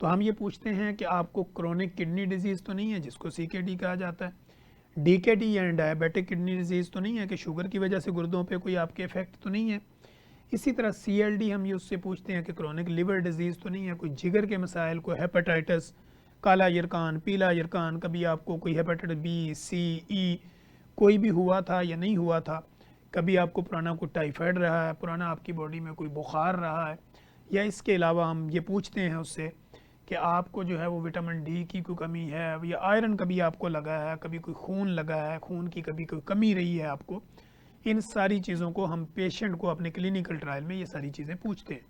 تو ہم یہ پوچھتے ہیں کہ آپ کو کرونک کڈنی ڈیزیز تو نہیں ہے جس کو CKD کہا جاتا ہے، DKD یعنی ڈائبیٹک کڈنی ڈیزیز تو نہیں ہے کہ شوگر کی وجہ سے گردوں پہ کوئی آپ کے افیکٹ تو نہیں ہے، اسی طرح CLD ہم یہ اس سے پوچھتے ہیں کہ کرونک لیور ڈیزیز تو نہیں ہے، کوئی جگر کے مسائل، کوئی ہیپاٹائٹس، کالا یرکان، پیلا یرکان، کبھی آپ کو کوئی ہیپاٹائٹس B C E کوئی بھی ہوا تھا یا نہیں ہوا تھا، کبھی آپ کو پرانا کوئی ٹائیفائڈ رہا ہے، پرانا آپ کی باڈی میں کوئی بخار رہا ہے، یا اس کے علاوہ ہم یہ پوچھتے ہیں اس سے کہ آپ کو جو ہے وہ وٹامن D کی کوئی کمی ہے، یا آئرن کبھی آپ کو لگا ہے، کبھی کوئی خون لگا ہے، خون کی کبھی کوئی کمی رہی ہے آپ کو، ان ساری چیزوں کو ہم پیشنٹ کو اپنے کلینکل ٹرائل میں یہ ساری چیزیں پوچھتے ہیں۔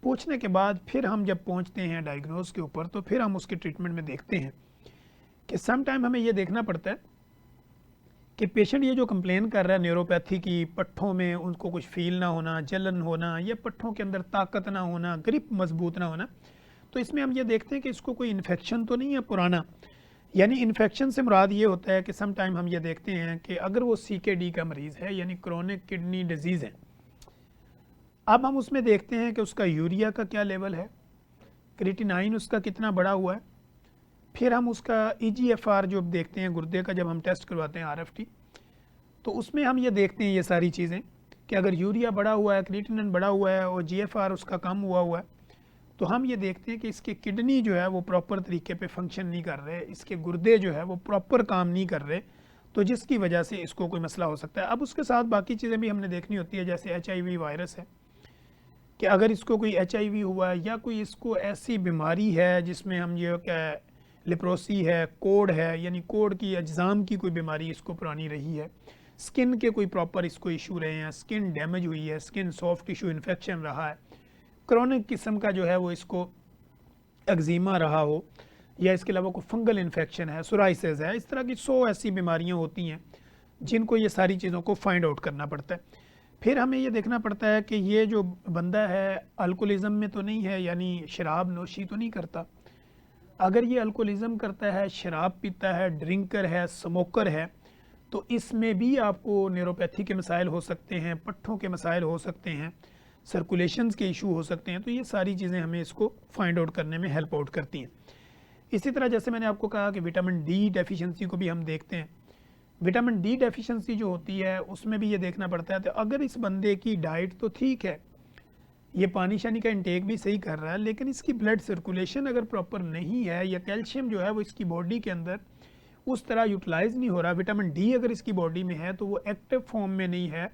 پوچھنے کے بعد پھر ہم جب پہنچتے ہیں ڈائیگنوز کے اوپر تو پھر ہم اس کے ٹریٹمنٹ میں دیکھتے ہیں کہ سم ٹائم ہمیں یہ دیکھنا پڑتا ہے کہ پیشنٹ یہ جو کمپلین کر رہا ہے نیوروپیتھی کی، پٹھوں میں ان کو کچھ فیل نہ ہونا، جلن ہونا، یا پٹھوں کے اندر طاقت نہ ہونا، گرپ مضبوط نہ ہونا، تو اس میں ہم یہ دیکھتے ہیں کہ اس کو کوئی انفیکشن تو نہیں ہے پرانا، یعنی انفیکشن سے مراد یہ ہوتا ہے کہ سم ٹائم ہم یہ دیکھتے ہیں کہ اگر وہ CKD کا مریض ہے یعنی کرونک کڈنی ڈیزیز ہے، اب ہم اس میں دیکھتے ہیں کہ اس کا یوریا کا کیا لیول ہے، کریٹینائن اس کا کتنا بڑا ہوا ہے، پھر ہم اس کا EGFR جو دیکھتے ہیں گردے کا جب ہم ٹیسٹ کرواتے ہیں RFT، تو اس میں ہم یہ دیکھتے ہیں یہ ساری چیزیں کہ اگر یوریا بڑا ہوا ہے، کریٹینائن بڑا ہوا ہے اور GFR اس کا کم ہوا ہے، تو ہم یہ دیکھتے ہیں کہ اس کے کڈنی جو ہے وہ پراپر طریقے پہ فنکشن نہیں کر رہے، اس کے گردے جو ہے وہ پراپر کام نہیں کر رہے، تو جس کی وجہ سے اس کو کوئی مسئلہ ہو سکتا ہے۔ اب اس کے ساتھ باقی چیزیں بھی ہم نے دیکھنی ہوتی ہے، جیسے HIV وائرس ہے کہ اگر اس کو کوئی HIV ہوا ہے یا کوئی اس کو ایسی بیماری ہے جس میں ہم یہ کہ لیپروسی ہے، کوڑ ہے، یعنی کوڑ کی اجزام کی کوئی بیماری اس کو پرانی رہی ہے، سکن کے کوئی پراپر اس کو ایشو رہے ہیں، سکن ڈیمیج ہوئی ہے، سکن سافٹ ٹیشو انفیکشن رہا ہے، کرونک قسم کا جو ہے وہ اس کو ایگزیما رہا ہو، یا اس کے علاوہ کوئی فنگل انفیکشن ہے، سورائسس ہے، اس طرح کی 100 ایسی بیماریاں ہوتی ہیں جن کو یہ ساری چیزوں کو فائنڈ آؤٹ کرنا پڑتا ہے۔ پھر ہمیں یہ دیکھنا پڑتا ہے کہ یہ جو بندہ ہے الکوہلزم میں تو نہیں ہے، یعنی شراب نوشی تو نہیں کرتا، اگر یہ الکوہلزم کرتا ہے، شراب پیتا ہے، ڈرنکر ہے، سموکر ہے، تو اس میں بھی آپ کو نیوروپیتھی کے مسائل ہو سکتے ہیں، پٹھوں کے مسائل ہو سکتے ہیں، سرکولیشنز کے ایشو ہو سکتے ہیں، تو یہ ساری چیزیں ہمیں اس کو فائنڈ آؤٹ کرنے میں ہیلپ آؤٹ کرتی ہیں۔ اسی طرح جیسے میں نے آپ کو کہا کہ وٹامن D ڈیفیشنسی کو بھی ہم دیکھتے ہیں، وٹامن D ڈیفیشنسی جو ہوتی ہے اس میں بھی یہ دیکھنا پڑتا ہے، تو اگر اس بندے کی ڈائٹ تو ٹھیک ہے، یہ پانی شانی کا انٹیک بھی صحیح کر رہا ہے، لیکن اس کی بلڈ سرکولیشن اگر پراپر نہیں ہے، یا کیلشیم جو ہے وہ اس کی باڈی کے اندر اس طرح یوٹیلائز نہیں ہو رہا، وٹامن D اگر اس کی باڈی میں ہے تو وہ ایکٹیو فارم میں نہیں ہے،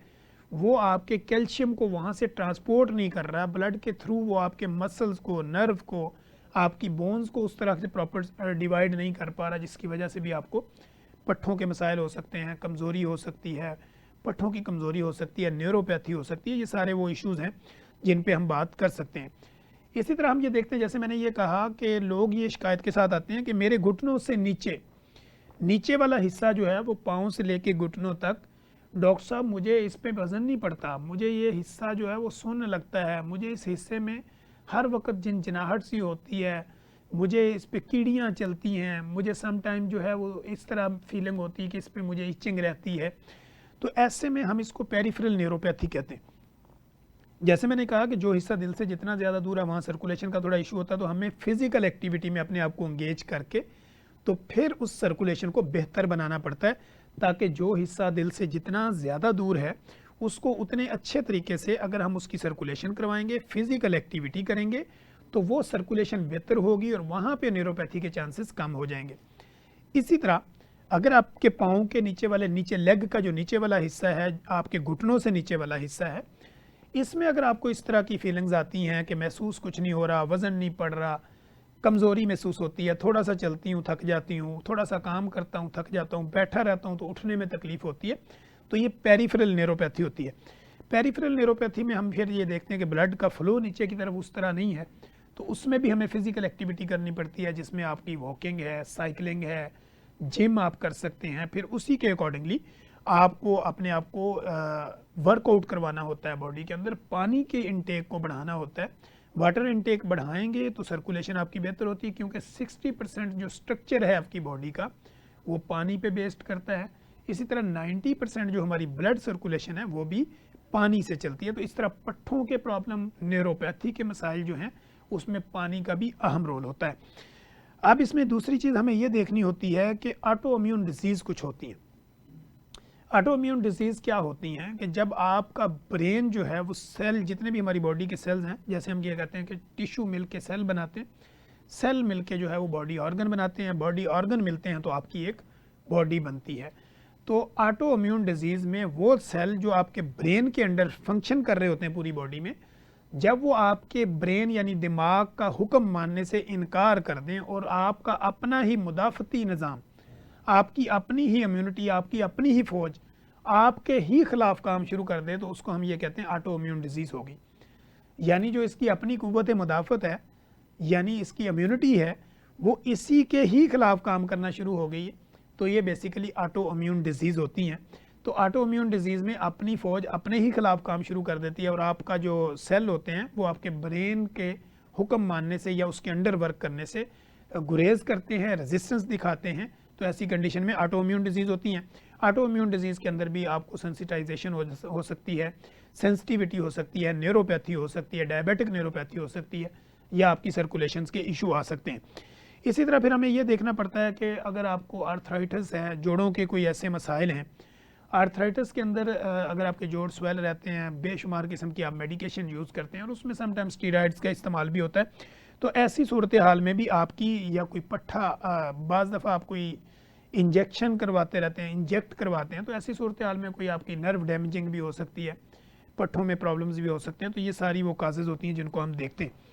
وہ آپ کے کیلشیم کو وہاں سے ٹرانسپورٹ نہیں کر رہا بلڈ کے تھرو، وہ آپ کے مسلز کو، نرو کو، آپ کی بونز کو اس طرح سے پراپر ڈیوائڈ نہیں کر پا رہا، جس کی وجہ سے بھی آپ کو پٹھوں کے مسائل ہو سکتے ہیں، کمزوری ہو سکتی ہے، پٹھوں کی کمزوری ہو سکتی ہے، نیوروپیتھی ہو سکتی ہے، یہ سارے وہ ایشوز ہیں جن پہ ہم بات کر سکتے ہیں۔ اسی طرح ہم یہ دیکھتے ہیں، جیسے میں نے یہ کہا کہ لوگ یہ شکایت کے ساتھ آتے ہیں کہ میرے گھٹنوں سے نیچے والا حصہ جو ہے وہ پاؤں سے لے کے گھٹنوں تک، ڈاکٹر صاحب مجھے اس پہ وزن نہیں پڑتا، مجھے یہ حصہ جو ہے وہ سن لگتا ہے، مجھے اس حصے میں ہر وقت جنجناہٹ سی ہوتی ہے، مجھے اس پہ کیڑیاں چلتی ہیں، مجھے سم ٹائم جو ہے وہ اس طرح فیلنگ ہوتی ہے کہ اس پہ مجھے ایچنگ رہتی ہے، تو ایسے میں ہم اس کو پیریفرل نیوروپیتھی کہتے ہیں۔ جیسے میں نے کہا کہ جو حصہ دل سے جتنا زیادہ دور ہے وہاں سرکولیشن کا تھوڑا ایشو ہوتا ہے، تو ہمیں فزیکل ایکٹیویٹی میں اپنے آپ کو انگیج کر کے تو پھر اس سرکولیشن کو بہتر بنانا پڑتا ہے، تاکہ جو حصہ دل سے جتنا زیادہ دور ہے اس کو اتنے اچھے طریقے سے اگر ہم اس کی سرکولیشن کروائیں گے، فزیکل ایکٹیویٹی کریں گے، تو وہ سرکولیشن بہتر ہوگی اور وہاں پہ نیوروپیتھی کے چانسز کم ہو جائیں گے۔ اسی طرح اگر آپ کے پاؤں کے نیچے لیگ کا جو نیچے والا حصہ ہے، آپ کے گھٹنوں سے نیچے والا حصہ ہے، اس میں اگر آپ کو اس طرح کی فیلنگز آتی ہیں کہ محسوس کچھ نہیں ہو رہا، وزن نہیں پڑ رہا، کمزوری محسوس ہوتی ہے، تھوڑا سا چلتی ہوں تھک جاتی ہوں، تھوڑا سا کام کرتا ہوں تھک جاتا ہوں، بیٹھا رہتا ہوں تو اٹھنے میں تکلیف ہوتی ہے، تو یہ پیریفرل نیوروپیتھی ہوتی ہے۔ پیریفرل نیوروپیتھی میں ہم پھر یہ دیکھتے ہیں کہ بلڈ کا فلو نیچے کی طرف اس طرح نہیں ہے، تو اس میں بھی ہمیں فزیکل ایکٹیویٹی کرنی پڑتی ہے، جس میں آپ کی واکنگ ہے، سائیکلنگ ہے، جم آپ کر سکتے ہیں، پھر اسی کے اکارڈنگلی آپ کو اپنے آپ کو ورک آؤٹ کروانا ہوتا ہے، باڈی کے اندر پانی کے انٹیک کو بڑھانا ہوتا ہے۔ واٹر انٹیک بڑھائیں گے تو سرکولیشن آپ کی بہتر ہوتی ہے، کیونکہ 60% جو سٹرکچر ہے آپ کی باڈی کا وہ پانی پہ بیسڈ کرتا ہے، اسی طرح 90% جو ہماری بلڈ سرکولیشن ہے وہ بھی پانی سے چلتی ہے، تو اس طرح پٹھوں کے پرابلم، نیوروپیتھی کے مسائل جو ہیں اس میں پانی کا بھی اہم رول ہوتا ہے۔ اب اس میں دوسری چیز ہمیں یہ دیکھنی ہوتی ہے کہ آٹو امیون ڈیزیز کچھ ہوتی ہیں۔ آٹو امیون ڈیزیز کیا ہوتی ہیں کہ جب آپ کا برین جو ہے وہ سیل، جتنے بھی ہماری باڈی کے سیلز ہیں، جیسے ہم یہ کہتے ہیں کہ ٹیشو مل کے سیل بناتے ہیں، سیل مل کے جو ہے وہ باڈی آرگن بناتے ہیں، باڈی آرگن ملتے ہیں تو آپ کی ایک باڈی بنتی ہے۔ تو آٹو امیون ڈیزیز میں وہ سیل جو آپ کے برین کے انڈر فنکشن کر رہے ہوتے ہیں پوری باڈی میں، جب وہ آپ کے برین یعنی دماغ کا حکم ماننے سے انکار کر دیں اور آپ کا اپنا ہی مدافعتی نظام، آپ کی اپنی ہی امیونٹی، آپ کی اپنی ہی فوج آپ کے ہی خلاف کام شروع کر دے، تو اس کو ہم یہ کہتے ہیں آٹو امیون ڈیزیز ہوگی۔ یعنی جو اس کی اپنی قوت مدافعت ہے، یعنی اس کی امیونٹی ہے، وہ اسی کے ہی خلاف کام کرنا شروع ہو گئی ہے، تو یہ بیسیکلی آٹو امیون ڈیزیز ہوتی ہیں۔ تو آٹو امیون ڈیزیز میں اپنی فوج اپنے ہی خلاف کام شروع کر دیتی ہے، اور آپ کا جو سیل ہوتے ہیں وہ آپ کے برین کے حکم ماننے سے یا اس کے انڈر ورک کرنے سے گریز کرتے ہیں، ریزسٹنس دکھاتے ہیں، تو ایسی کنڈیشن میں آٹو امیون ڈیزیز ہوتی ہیں۔ آٹو امیون ڈیزیز کے اندر بھی آپ کو سینسیٹائزیشن ہو سکتی ہے، سینسٹیوٹی ہو سکتی ہے، نیوروپیتھی ہو سکتی ہے، ڈائبیٹک نیوروپیتھی ہو سکتی ہے، یا آپ کی سرکولیشنز کے ایشو آ سکتے ہیں۔ اسی طرح پھر ہمیں یہ دیکھنا پڑتا ہے کہ اگر آپ کو آرتھرائٹس ہے، جوڑوں کے کوئی ایسے مسائل ہیں، آرتھرائٹس کے اندر اگر آپ کے جوڑ سویل رہتے ہیں، بے شمار قسم کی آپ میڈیکیشن یوز کرتے ہیں، اور اس میں سم ٹائم اسٹیرائڈس کا استعمال بھی ہوتا ہے، تو ایسی صورتحال میں بھی آپ کی یا کوئی پٹھا، بعض دفعہ آپ کوئی انجیکشن کرواتے رہتے ہیں، انجیکٹ کرواتے ہیں، تو ایسی صورتحال میں کوئی آپ کی نرو ڈیمیجنگ بھی ہو سکتی ہے، پٹھوں میں پرابلمز بھی ہو سکتے ہیں، تو یہ ساری وہ کازز ہوتی ہیں جن کو ہم دیکھتے ہیں۔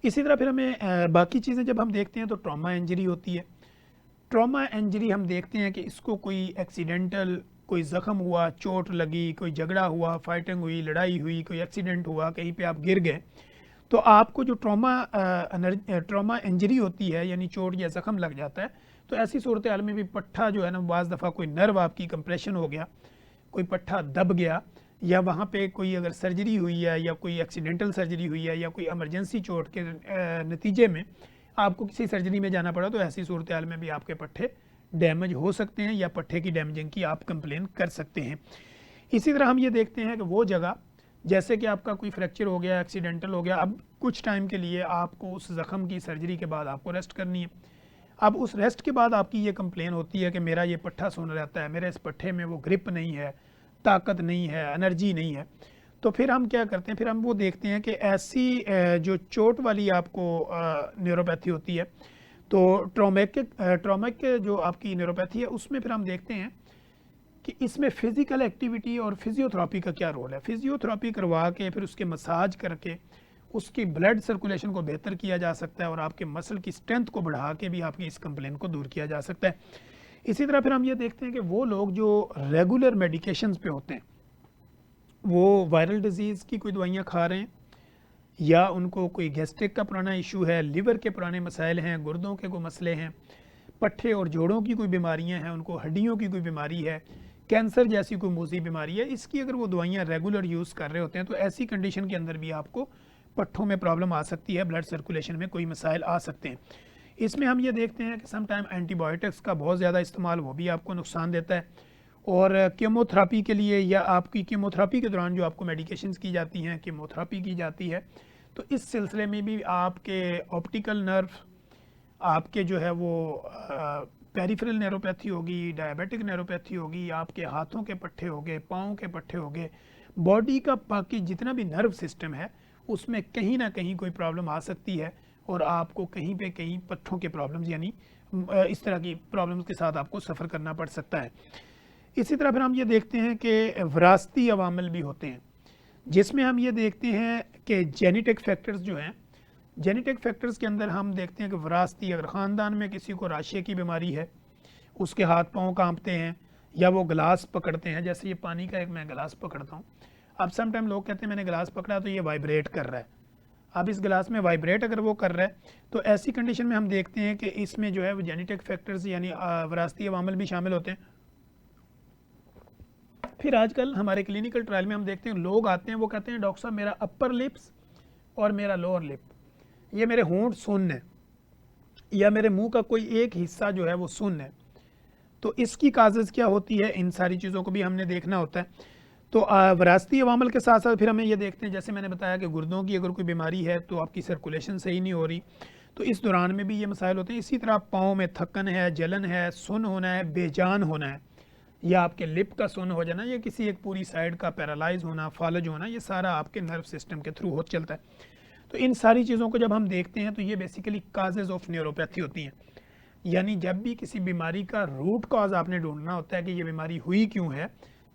اسی طرح پھر ہمیں باقی چیزیں جب ہم دیکھتے ہیں تو ٹراما انجری ہوتی ہے۔ ٹراما انجری ہم دیکھتے ہیں کہ اس کو کوئی ایکسیڈنٹل، کوئی زخم ہوا، چوٹ لگی، کوئی جھگڑا ہوا، فائٹنگ ہوئی، لڑائی ہوئی، کوئی ایکسیڈنٹ ہوا، کہیں پہ آپ گر گئے، تو آپ کو جو ٹراما انجری ہوتی ہے، یعنی چوٹ یا زخم لگ جاتا ہے، تو ایسی صورتحال میں بھی پٹھا جو ہے نا، بعض دفعہ کوئی نرو آپ کی کمپریشن ہو گیا، کوئی پٹھا دب گیا، یا وہاں پہ کوئی اگر سرجری ہوئی ہے، یا کوئی ایکسیڈنٹل سرجری ہوئی ہے، یا کوئی ایمرجنسی چوٹ کے نتیجے میں آپ کو کسی سرجری میں جانا پڑا، تو ایسی صورتحال میں بھی آپ کے پٹھے ڈیمیج ہو سکتے ہیں، یا پٹھے کی ڈیمیجنگ کی آپ کمپلین کر سکتے ہیں۔ اسی طرح ہم یہ دیکھتے ہیں کہ وہ جگہ، جیسے کہ آپ کا کوئی فریکچر ہو گیا، ایکسیڈنٹل ہو گیا، اب کچھ ٹائم کے لیے آپ کو اس زخم کی سرجری کے بعد آپ کو ریسٹ کرنی ہے۔ اب اس ریسٹ کے بعد آپ کی یہ کمپلین ہوتی ہے کہ میرا یہ پٹھا سن رہتا ہے، میرے اس پٹھے میں وہ گرپ نہیں ہے، طاقت نہیں ہے، انرجی نہیں ہے، تو پھر ہم کیا کرتے ہیں، پھر ہم وہ دیکھتے ہیں کہ ایسی جو چوٹ والی آپ کو نیوروپیتھی ہوتی ہے، تو ٹرامک جو آپ کی نیوروپیتھی ہے، اس میں پھر ہم دیکھتے ہیں کہ اس میں فزیکل ایکٹیویٹی اور فزیوتھراپی کا کیا رول ہے۔ فزیوتھراپی کروا کے پھر اس کے مساج کر کے اس کی بلڈ سرکولیشن کو بہتر کیا جا سکتا ہے، اور آپ کے مسل کی اسٹرینتھ کو بڑھا کے بھی آپ کی اس کمپلین کو دور کیا جا سکتا ہے۔ اسی طرح پھر ہم یہ دیکھتے ہیں کہ وہ لوگ جو ریگولر میڈیکیشنز پہ ہوتے ہیں، وہ وائرل ڈیزیز کی کوئی دوائیاں کھا رہے ہیں، یا ان کو کوئی گیسٹرک کا پرانا ایشو ہے، لیور کے پرانے مسائل ہیں، گردوں کے کوئی مسئلے ہیں، پٹھے اور جوڑوں کی کوئی بیماریاں ہیں، ان کو ہڈیوں کی کوئی بیماری ہے، کینسر جیسی کوئی موذی بیماری ہے، اس کی اگر وہ دوائیاں ریگولر یوز کر رہے ہوتے ہیں، تو ایسی کنڈیشن کے اندر بھی آپ کو پٹھوں میں پرابلم آ سکتی ہے، بلڈ سرکولیشن میں کوئی مسائل آ سکتے ہیں۔ اس میں ہم یہ دیکھتے ہیں کہ سم ٹائم اینٹی بایوٹکس کا بہت زیادہ استعمال، وہ بھی آپ کو نقصان دیتا ہے، اور کیموتھراپی کے لیے، یا آپ کی کیموتھراپی کے دوران جو آپ کو میڈیکیشنز کی جاتی ہیں، کیموتھراپی کی جاتی ہے، تو اس سلسلے میں بھی آپ کے آپٹیکل نرو، آپ کے جو ہے وہ پیریفرل نیوروپیتھی ہوگی، ڈائبیٹک نیوروپیتھی ہوگی، آپ کے ہاتھوں کے پٹھے ہو گئے، پاؤں کے پٹھے ہو گئے، باڈی کا باقی جتنا بھی نرو سسٹم ہے اس میں کہیں نہ کہیں کوئی پرابلم آ سکتی ہے، اور آپ کو کہیں پہ کہیں پٹھوں کے پرابلمز، یعنی اس طرح کی پرابلمز کے ساتھ آپ کو سفر کرنا پڑ سکتا ہے۔ اسی طرح پھر ہم یہ دیکھتے ہیں کہ وراثتی عوامل بھی ہوتے ہیں، جس میں ہم یہ دیکھتے ہیں کہ جینیٹک فیکٹرز جو ہیں، جینیٹک فیکٹرز کے اندر ہم دیکھتے ہیں کہ وراثتی، اگر خاندان میں کسی کو راشے کی بیماری ہے، اس کے ہاتھ پاؤں کانپتے ہیں، یا وہ گلاس پکڑتے ہیں، جیسے یہ پانی کا ایک میں گلاس پکڑتا ہوں، اب سم ٹائم لوگ کہتے ہیں میں نے گلاس پکڑا تو یہ وائبریٹ کر رہا ہے، اب اس گلاس میں وائبریٹ اگر وہ کر رہا ہے، تو ایسی کنڈیشن میں ہم دیکھتے ہیں کہ اس میں جو ہے وہ جینیٹک فیکٹرز یعنی وراثتی عوامل بھی شامل ہوتے ہیں۔ پھر آج کل ہمارے کلینکل ٹرائل میں ہم دیکھتے ہیں لوگ آتے ہیں، وہ کہتے ہیں ڈاکٹر صاحب میرا اپر لپس اور میرا لوور لپ، یہ میرے ہونٹ سن ہے، یا میرے منہ کا کوئی ایک حصہ جو ہے وہ سن ہے، تو اس کی کازز کیا ہوتی ہے، ان ساری چیزوں کو بھی ہم نے دیکھنا ہوتا ہے۔ تو وراثتی عوامل کے ساتھ ساتھ پھر ہمیں یہ دیکھتے ہیں، جیسے میں نے بتایا کہ گردوں کی اگر کوئی بیماری ہے تو آپ کی سرکولیشن صحیح نہیں ہو رہی، تو اس دوران میں بھی یہ مسائل ہوتے ہیں. اسی طرح پاؤں میں تھکن ہے، جلن ہے، سن ہونا ہے، بے جان ہونا ہے، یا آپ کے لپ کا سن ہو جانا، یا کسی ایک پوری سائیڈ کا پیرالائز ہونا، فالج ہونا، یہ سارا آپ کے نرو سسٹم کے تھرو ہو چلتا ہے. تو ان ساری چیزوں کو جب ہم دیکھتے ہیں تو یہ بیسیکلی کازز آف نیوروپیتھی ہوتی ہیں. یعنی جب بھی کسی بیماری کا روٹ کاز آپ نے ڈھونڈنا ہوتا ہے کہ یہ بیماری ہوئی کیوں ہے،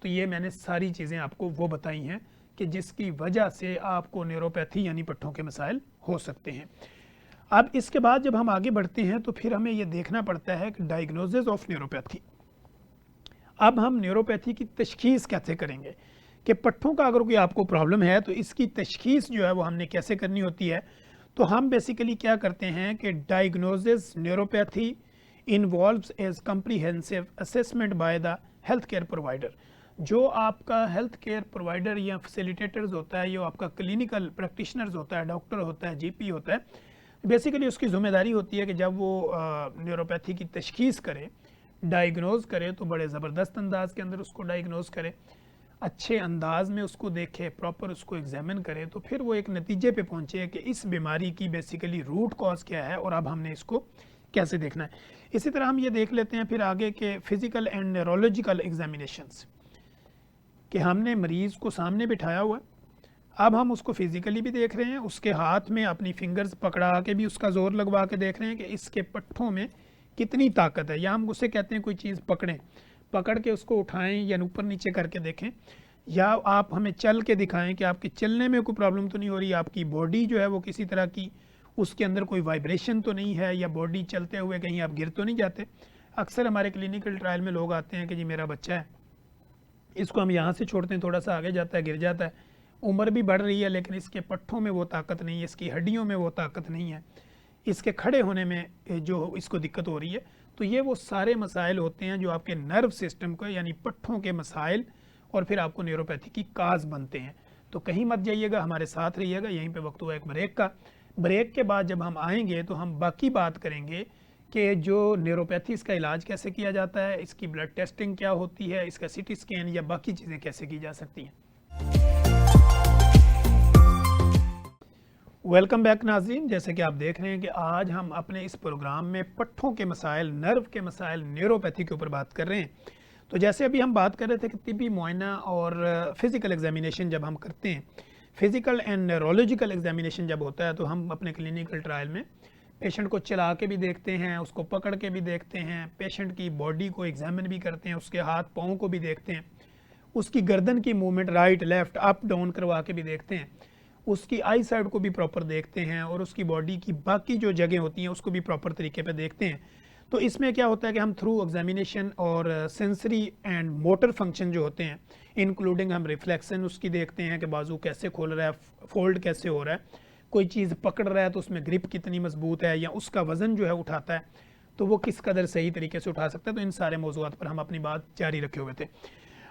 تو یہ میں نے ساری چیزیں آپ کو وہ بتائی ہیں کہ جس کی وجہ سے آپ کو نیوروپیتھی یعنی پٹھوں کے مسائل ہو سکتے ہیں. اب اس کے بعد جب ہم آگے بڑھتے ہیں تو پھر ہمیں یہ دیکھنا پڑتا ہے کہ ڈائگنوزز آف نیوروپیتھی. اب ہم نیوروپیتھی کی تشخیص کیسے کریں گے کہ پٹھوں کا اگر کوئی آپ کو پرابلم ہے تو اس کی تشخیص جو ہے وہ ہم نے کیسے کرنی ہوتی ہے. تو ہم بیسیکلی کیا کرتے ہیں کہ diagnoses نیوروپیتھی involves as comprehensive assessment by the health care provider. جو آپ کا ہیلتھ کیئر پرووائڈر یا فیسیلیٹیٹرز ہوتا ہے، یہ آپ کا کلینکل پریکٹیشنرز ہوتا ہے، ڈاکٹر ہوتا ہے، جی پی ہوتا ہے، بیسیکلی اس کی ذمہ داری ہوتی ہے کہ جب وہ نیوروپیتھی کی تشخیص کرے، ڈائگنوز کرے، تو بڑے زبردست انداز کے اندر اس کو ڈائگنوز کرے، اچھے انداز میں اس کو دیکھے، پراپر اس کو ایگزامن کرے، تو پھر وہ ایک نتیجے پہ پہنچے کہ اس بیماری کی بیسیکلی روٹ کاز کیا ہے اور اب ہم نے اس کو کیسے دیکھنا ہے. اسی طرح ہم یہ دیکھ لیتے ہیں پھر آگے کہ فزیکل اینڈ نیورولوجیکل ایگزامینیشنس، کہ ہم نے مریض کو سامنے بٹھایا ہوا ہے، اب ہم اس کو فزیکلی بھی دیکھ رہے ہیں، اس کے ہاتھ میں اپنی فنگرز پکڑا کے بھی اس کا زور لگوا کے دیکھ رہے ہیں کہ اس کے پٹھوں میں کتنی طاقت ہے. یا ہم اسے کہتے ہیں کوئی چیز پکڑیں، پکڑ کے اس کو اٹھائیں یا اوپر نیچے کر کے دیکھیں، یا آپ ہمیں چل کے دکھائیں کہ آپ کی چلنے میں کوئی پرابلم تو نہیں ہو رہی، آپ کی باڈی جو ہے وہ کسی طرح کی اس کے اندر کوئی وائبریشن تو نہیں ہے، یا باڈی چلتے ہوئے کہیں آپ گر تو نہیں جاتے. اکثر ہمارے کلینکل ٹرائل میں لوگ آتے ہیں کہ جی میرا بچہ ہے، اس کو ہم یہاں سے چھوڑتے ہیں، تھوڑا سا آگے جاتا ہے، گر جاتا ہے، عمر بھی بڑھ رہی ہے لیکن اس کے پٹھوں میں وہ طاقت نہیں ہے، اس کی ہڈیوں میں وہ طاقت نہیں ہے، اس کے کھڑے ہونے میں جو اس کو دقت ہو رہی ہے. تو یہ وہ سارے مسائل ہوتے ہیں جو آپ کے نرو سسٹم کو یعنی پٹھوں کے مسائل اور پھر آپ کو نیوروپیتھی کی کاز بنتے ہیں. تو کہیں مت جائیے گا، ہمارے ساتھ رہیے گا. یہیں پہ وقت ہوا ایک بریک کا. بریک کے بعد جب ہم آئیں گے تو ہم باقی بات کریں گے کہ جو نیوروپیتھی اس کا علاج کیسے کیا جاتا ہے، اس کی بلڈ ٹیسٹنگ کیا ہوتی ہے، اس کا سی ٹی اسکین یا باقی چیزیں کیسے کی جا سکتی ہیں. ویلکم بیک ناظرین. جیسے کہ آپ دیکھ رہے ہیں کہ آج ہم اپنے اس پروگرام میں پٹھوں کے مسائل، نرو کے مسائل، نیوروپیتھی کے اوپر بات کر رہے ہیں. تو جیسے ابھی ہم بات کر رہے تھے کہ طبی معائنہ اور فزیکل ایگزامینیشن جب ہم کرتے ہیں، فزیکل اینڈ نیورولوجیکل ایگزامینیشن جب ہوتا ہے تو ہم اپنے کلینکل ٹرائل میں پیشنٹ کو چلا کے بھی دیکھتے ہیں، اس کو پکڑ کے بھی دیکھتے ہیں، پیشنٹ کی باڈی کو ایگزامن بھی کرتے ہیں، اس کے ہاتھ پاؤں کو بھی دیکھتے ہیں، اس کی گردن کی movement right left up down کروا کے بھی دیکھتے ہیں، اس کی آئی سائڈ کو بھی پراپر دیکھتے ہیں، اور اس کی باڈی کی باقی جو جگہیں ہوتی ہیں اس کو بھی پراپر طریقے پہ دیکھتے ہیں. تو اس میں کیا ہوتا ہے کہ ہم تھرو ایگزامینیشن اور سینسری اینڈ موٹر فنکشن جو ہوتے ہیں انکلوڈنگ ہم ریفلیکسن اس کی دیکھتے ہیں کہ بازو کیسے کھول رہا ہے، فولڈ کیسے ہو رہا ہے، کوئی چیز پکڑ رہا ہے تو اس میں گرپ کتنی مضبوط ہے، یا اس کا وزن جو ہے اٹھاتا ہے تو وہ کس قدر صحیح طریقے سے اٹھا سکتا ہے. تو ان سارے موضوعات پر ہم اپنی بات جاری رکھے ہوئے تھے.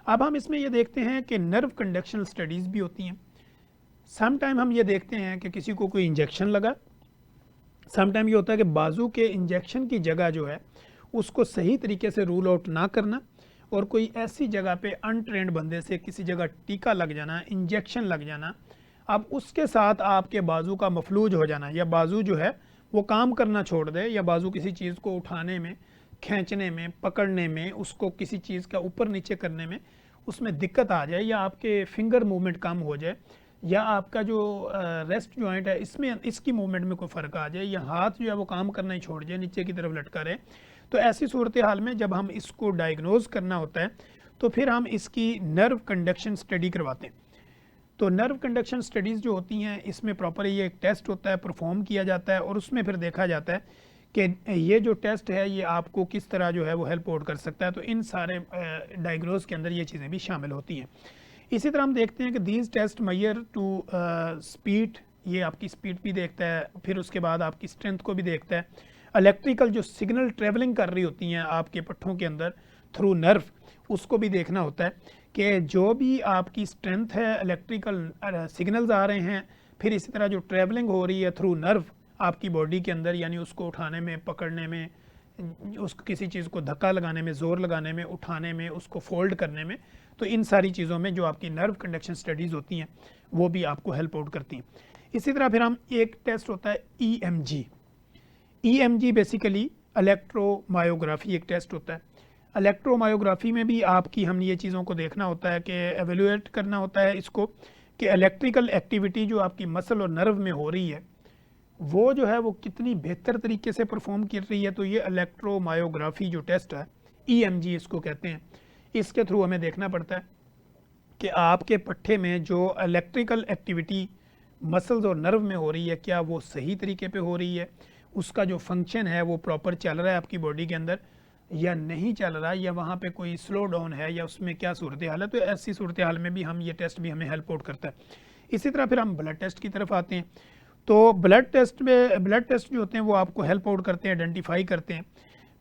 اب ہم اس میں یہ دیکھتے ہیں کہ نرو کنڈکشنل اسٹڈیز بھی ہوتی ہیں. سم ٹائم ہم یہ دیکھتے ہیں کہ کسی کو کوئی انجیکشن لگا، سم ٹائم یہ ہوتا ہے کہ بازو کے انجیکشن کی جگہ جو ہے اس کو صحیح طریقے سے رول آؤٹ نہ کرنا، اور کوئی ایسی جگہ پہ انٹرینڈ بندے سے کسی جگہ ٹیکا لگ جانا، انجیکشن لگ جانا، اب اس کے ساتھ آپ کے بازو کا مفلوج ہو جانا، یا بازو جو ہے وہ کام کرنا چھوڑ دے، یا بازو کسی چیز کو اٹھانے میں، کھینچنے میں، پکڑنے میں، اس کو کسی چیز کا اوپر نیچے کرنے میں اس میں دقت آ جائے، یا آپ کے فنگر موومنٹ کم ہو جائے، یا آپ کا جو ریسٹ جوائنٹ ہے اس میں اس کی موومنٹ میں کوئی فرق آ جائے، یا ہاتھ جو ہے وہ کام کرنا ہی چھوڑ جائے، نیچے کی طرف لٹکا رہے. تو ایسی صورتحال میں جب ہم اس کو ڈائگنوز کرنا ہوتا ہے تو پھر ہم اس کی نرو کنڈکشن اسٹڈی کرواتے ہیں. تو نرو کنڈکشن اسٹڈیز جو ہوتی ہیں اس میں پراپر یہ ایک ٹیسٹ ہوتا ہے، پرفارم کیا جاتا ہے، اور اس میں پھر دیکھا جاتا ہے کہ یہ جو ٹیسٹ ہے یہ آپ کو کس طرح جو ہے وہ ہیلپ آؤٹ کر سکتا ہے. تو ان سارے ڈائگنوز کے اندر یہ چیزیں بھی شامل ہوتی ہیں. اسی طرح ہم دیکھتے ہیں کہ these test measure to speed, یہ آپ کی اسپیڈ بھی دیکھتا ہے، پھر اس کے بعد آپ کی اسٹرینتھ کو بھی دیکھتا ہے. الیکٹریکل جو سگنل ٹریولنگ کر رہی ہوتی ہیں آپ کے پٹھوں کے اندر تھرو نرو، اس کو بھی دیکھنا ہوتا ہے کہ جو بھی آپ کی اسٹرینتھ ہے، الیکٹریکل سگنلز آ رہے ہیں، پھر اسی طرح جو ٹریولنگ ہو رہی ہے تھرو نرو آپ کی باڈی کے اندر، یعنی اس کو اٹھانے میں، پکڑنے میں، اس کسی چیز کو دھکا لگانے میں، زور لگانے میں، اٹھانے میں، اس کو فولڈ کرنے میں. تو ان ساری چیزوں میں جو آپ کی نرو کنڈکشن اسٹڈیز ہوتی ہیں وہ بھی آپ کو ہیلپ آؤٹ کرتی ہیں. اسی طرح پھر ہم ایک ٹیسٹ ہوتا ہے E M G. E M G basically electromyography ایک ٹیسٹ ہوتا ہے. الیکٹرو مایوگرافی میں بھی آپ کی ہم نے یہ چیزوں کو دیکھنا ہوتا ہے کہ ایویلویٹ کرنا ہوتا ہے اس کو کہ الیکٹریکل ایکٹیویٹی جو آپ کی مسل اور نرو میں ہو رہی ہے وہ جو ہے وہ کتنی بہتر طریقے سے پرفارم کر رہی ہے. تو یہ الیکٹرو مایوگرافی جو ٹیسٹ ہے ای ایم جی اس کو کہتے ہیں. اس کے تھرو ہمیں دیکھنا پڑتا ہے کہ آپ کے پٹھے میں جو الیکٹریکل ایکٹیویٹی مسلز اور نرو میں ہو رہی ہے کیا وہ صحیح طریقے پہ ہو رہی ہے، اس کا جو فنکشن ہے وہ پراپر چل رہا ہے آپ کی باڈی کے اندر یا نہیں چل رہا، یا وہاں پہ کوئی سلو ڈاؤن ہے یا اس میں کیا صورتحال ہے. تو ایسی صورتحال میں بھی ہم یہ ٹیسٹ بھی ہمیں ہیلپ آؤٹ کرتا ہے. اسی طرح پھر ہم بلڈ ٹیسٹ کی طرف آتے ہیں. تو بلڈ ٹیسٹ جو ہوتے ہیں وہ آپ کو ہیلپ آؤٹ کرتے ہیں، آئیڈینٹیفائی کرتے ہیں.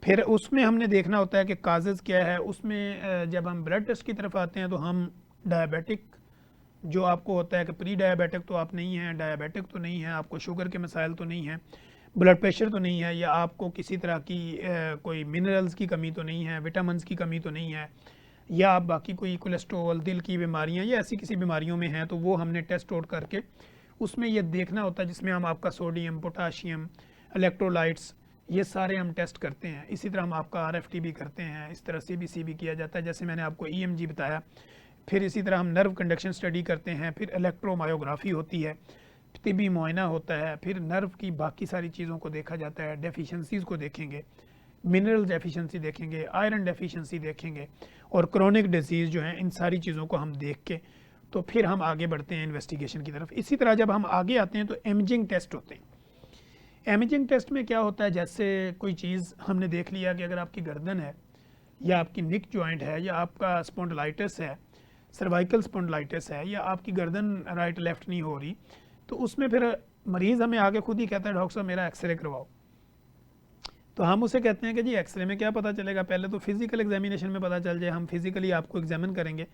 پھر اس میں ہم نے دیکھنا ہوتا ہے کہ کازز کیا ہے. اس میں جب ہم بلڈ ٹیسٹ کی طرف آتے ہیں تو ہم ڈائبیٹک جو آپ کو ہوتا ہے کہ پری ڈائبیٹک تو آپ نہیں ہیں، ڈائبیٹک تو نہیں ہیں، آپ کو شوگر کے مسائل تو نہیں ہیں، بلڈ پریشر تو نہیں ہے، یا آپ کو کسی طرح کی کوئی منرلز کی کمی تو نہیں ہے، وٹامنز کی کمی تو نہیں ہے، یا آپ باقی کوئی کولیسٹرول، دل کی بیماریاں یا ایسی کسی بیماریوں میں ہیں. تو وہ ہم نے ٹیسٹ آؤٹ کر کے اس میں یہ دیکھنا ہوتا ہے جس میں ہم آپ کا سوڈیم، پوٹاشیم، الیکٹرولائٹس یہ سارے ہم ٹیسٹ کرتے ہیں. اسی طرح ہم آپ کا آر ایف ٹی بھی کرتے ہیں، اس طرح سی بی سی بھی کیا جاتا ہے جیسے میں نے آپ کو ای ایم جی بتایا. پھر اسی طرح ہم نرو کنڈکشن اسٹڈی کرتے ہیں. پھر الیکٹرو مایوگرافی ہوتی ہے، طبی معائنہ ہوتا ہے. پھر نرو کی باقی ساری چیزوں کو دیکھا جاتا ہے، ڈیفیشنسیز کو دیکھیں گے، منرل ڈیفیشنسی دیکھیں گے، آئرن ڈیفیشنسی دیکھیں گے، اور کرونک ڈیزیز جو ہیں ان ساری چیزوں کو ہم دیکھ کے تو پھر ہم آگے بڑھتے ہیں انویسٹیگیشن کی طرف. اسی طرح جب ہم آگے آتے ہیں تو امیجنگ ٹیسٹ ہوتے ہیں. امیجنگ ٹیسٹ میں کیا ہوتا ہے، جیسے کوئی چیز ہم نے دیکھ لیا کہ اگر آپ کی گردن ہے یا آپ کی نک جوائنٹ ہے یا آپ کا اسپونڈلائٹس ہے، سروائکل اسپونڈلائٹس ہے، یا آپ کی گردن رائٹ لیفٹ نہیں ہو رہی، تو اس میں پھر مریض ہمیں آگے خود ہی کہتا ہے ڈاکٹر صاحب میرا ایکس رے کرواؤ. تو ہم اسے کہتے ہیں کہ جی ایکس رے میں کیا پتہ چلے گا، پہلے تو فزیکل ایگزامینیشن میں پتہ چل جائے، ہم فزیکلی آپ کو ایگزامن کریں گے